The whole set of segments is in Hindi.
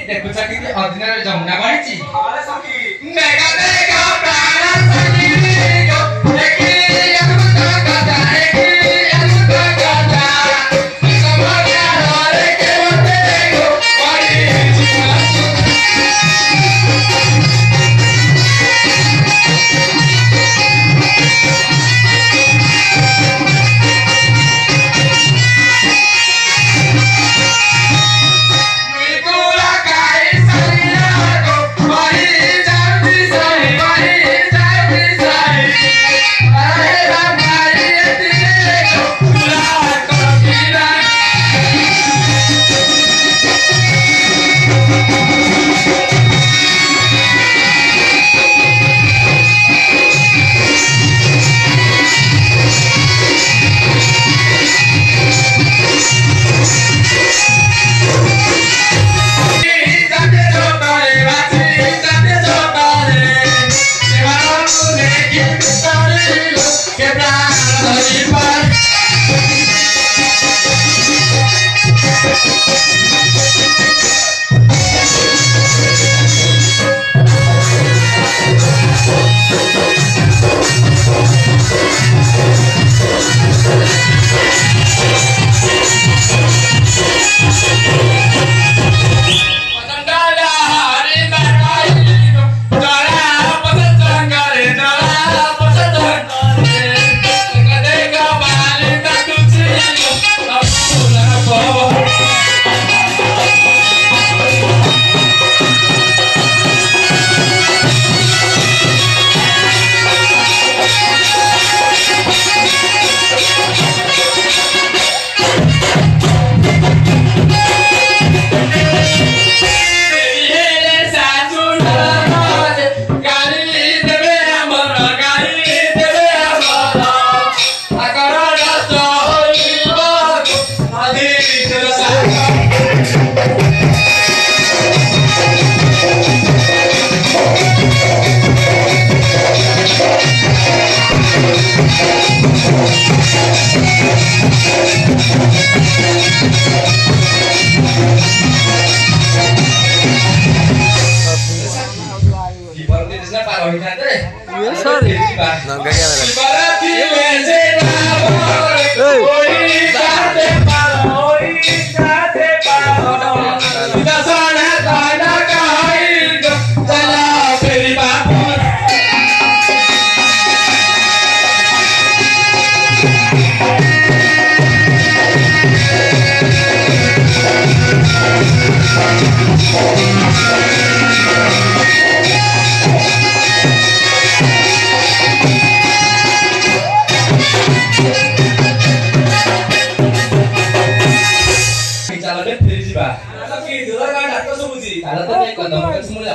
ଦେଖୁଛ କି ଅଦିନରେ ଯମୁନା ବହିଛି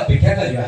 ଅପେକ୍ଷା କରିବା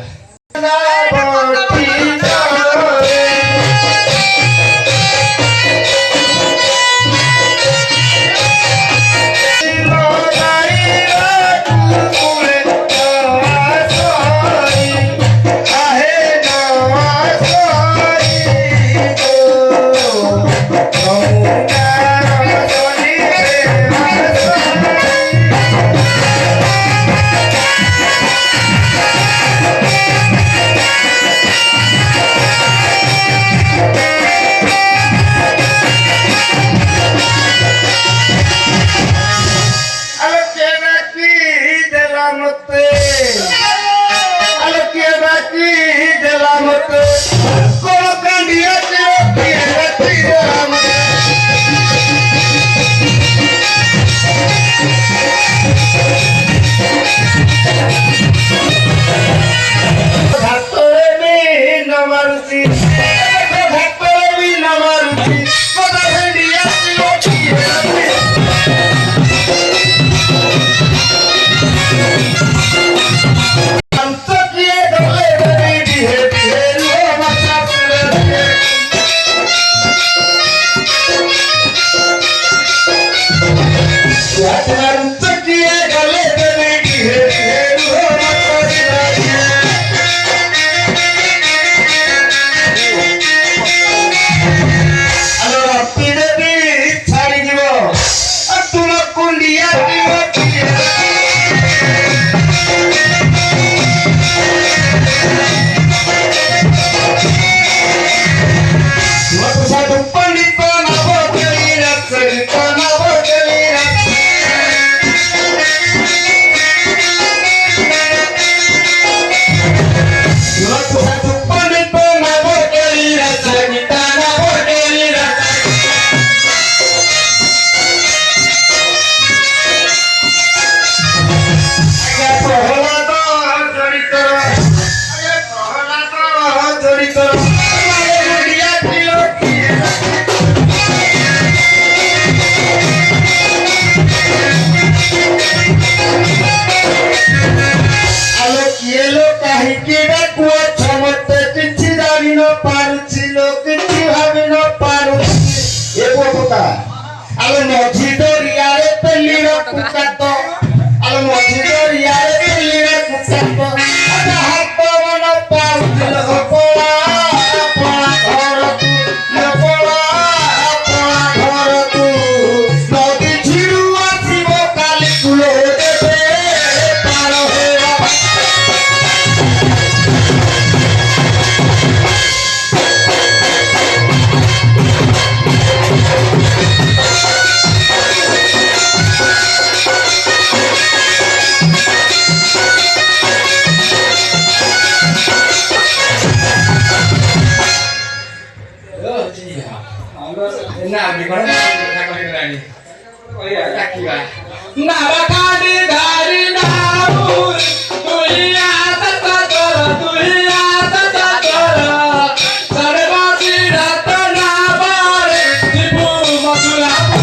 मझी दरियारे पेलीर कुकात आलो मझी दरियारे पेलीर कुकात हाथ मन पाउल पला पला घर तू लो पला पला घर तू नदी झिड़ू आसीबो काली कुलो देबे पार Hera Nabakadi dari naur, dunia tertator, serba tidak ternabar, tipu masulamu.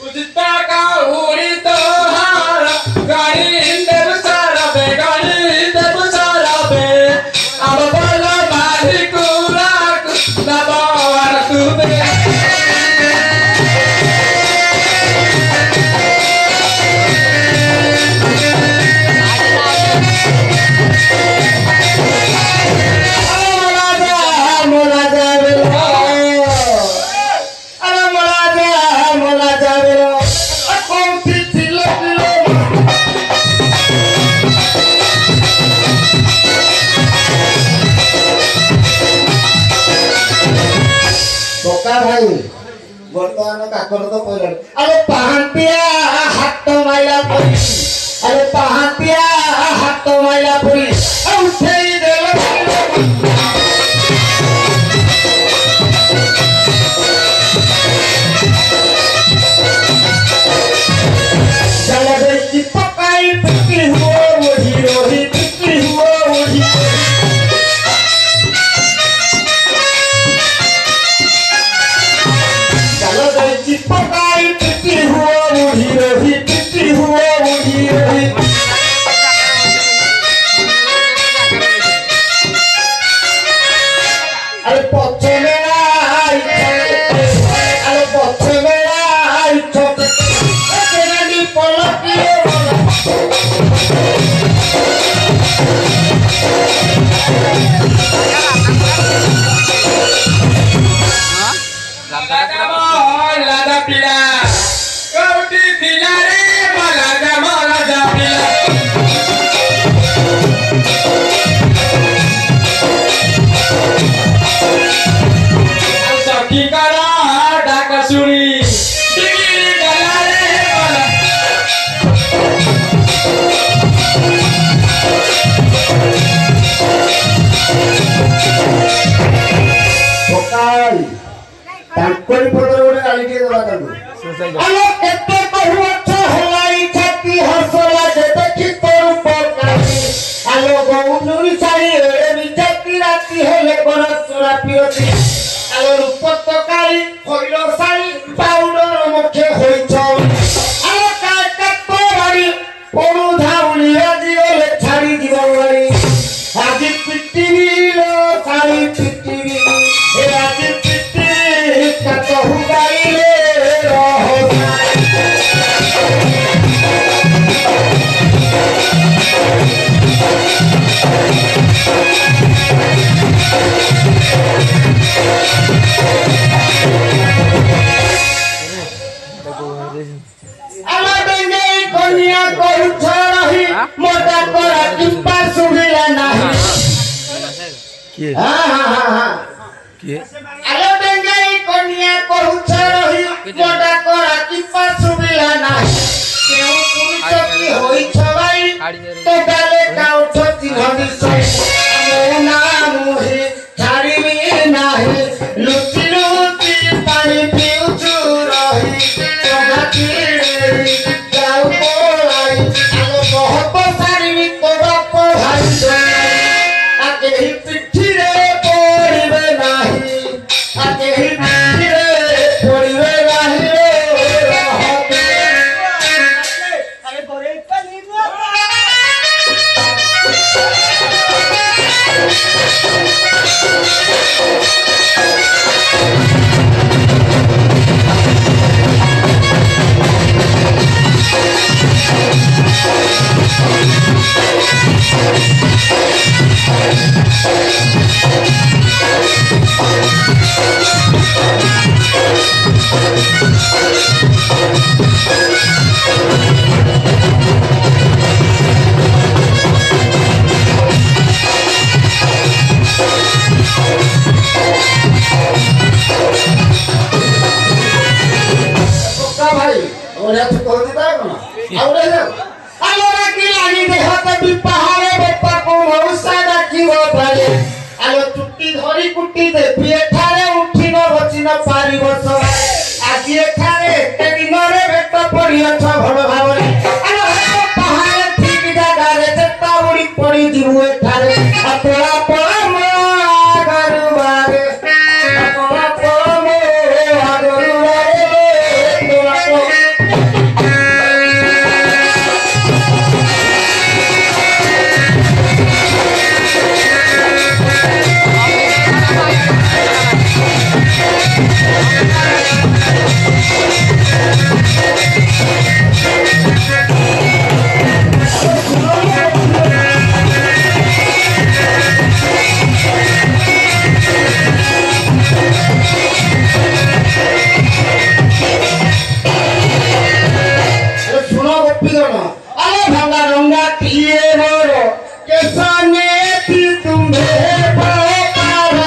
Ujita kau itu harap gari inde besar be, apa bola balik kuraku, nabar tu be. भाई बर्तमान काकर तो कहला अरे पहांतिया हाथ माइला पड़ी अरे पहांतिया हाथ माइला पड़ी उठेई देलो चला दे चिपकाई पिकी हुआ वही रोही पिकी हुआ वही चिपकाई पिटी हुआ मुझी रही पिटी हुआ मुझी रही अरे पछे मेरा अरे पछे मेरा तेरा नी पलकी Lada pila, kau di tilare malada pila. Saki kara dak suri, tinggi galare mala. Bokal. तांकोली पदर उडे आली के वाटलो आलो केते बहु अच्छा हलाई छाती हसला जेते की तोर पकाई आलो गौनुरी साई एडे बिजाती राती हेले बरसरा पियती आलो रूपत काई होइलो साई पाउडर मुखे होइछ आलो काय कत्तो बाड़ी पडु धाउली आजी ओले छाड़ी दिवाली आजी पिटिबिलो साई पिटिबि ए आजी कहू गाइले रहो आला देंगे कन्या कहू छरही मोटा करा किंपा सुबिला नाही के हां के आला देंगे कन्या कहू छरही मोटा करा किंपा सुबिला नाही केउ पुरुष की होई छवाई तो डाले काउठ चिन्हनी सई मोना मोहे छाड़ीबी नाही लुचि लुचि पानी पिउछु रही तोगाती जाऊ पलाई आलो बहुत सारी तोरा पढ़ाई आके ही पिठी रे पड़िबे नाही आके ही पिठी रे पड़िबे नाही रे रहते पक्का भाई और यार तो देता है ना आवड़े है आलोरा की लागी दे हाथ भी पहाड़े बप्पा को मौसादा की वो भाले आलो चुट्टी धरी कुट्टी दे पिएठारे उठी न बची न पारी बस आजी एठारे ते दिनरे भेट पड़ी अछ भड़ भावरे आलो हे पहाड़े ठीक जगह रे चट्टा उड़ी पड़ी जीव एठारे अतोला पड़ा म गरुवारे अतोला पड़ा म गरुवारे तोला सुनो गोपी गण अरे भंगा रंगा थिए मोरो केसाने ती तुम्हे पार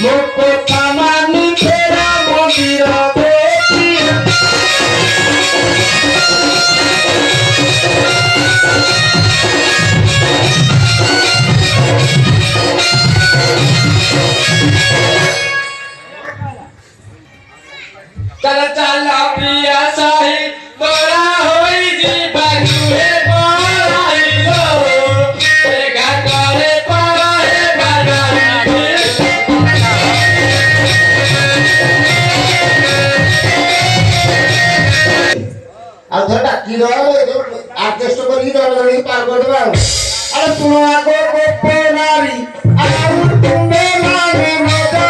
मोको तामानी तेरा मंदिर देखी चल चल पिया साही तोरा होई जी बाजुए बोलाइलो एगा करे परे बागानी ଆଉ ଧର ଡାକି ଦବା ଆଡଜଷ୍ଟ କରିକି ଜଣେ ପାର କରିଦବା ଆଉ ଆରେ ଶୁଣ ଆଗ ଗୋପ ନାରୀ ଆଉ ତୁମେ ମାନେ ମଜା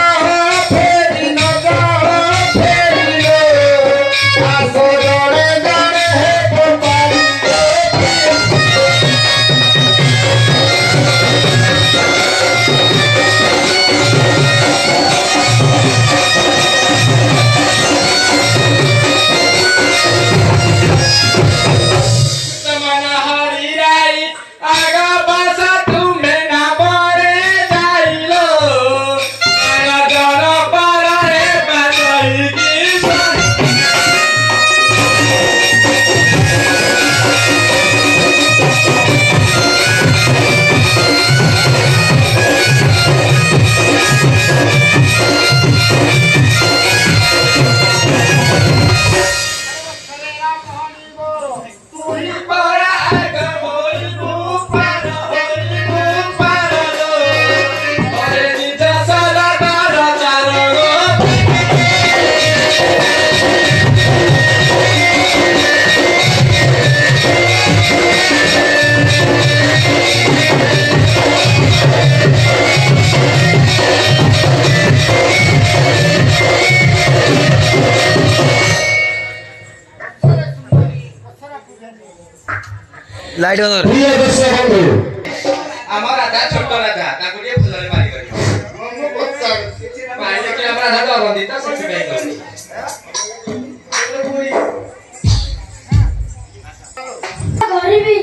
ଫେରି ନଜା ଫେରିଲୋ ଆସ ଜଣେ ଜଣେ ହେ ଗୋପାଳି तमना हरी राई आगा बासा तुम्हें ना बरे जाइलो आगा जड़ पारा रे बाई की साही तुही पारा आगा होई पारा लो अरे निजा साला तारा चारो लाइट बंद कर প্রিয় দর্শক বন্ধু আমার রাজা ছোট রাজা তাকে দিয়ে ফুলরে মারি করি মাইলে কি আমরা রাজা বন্দিত সেটি নাই করি গরিবী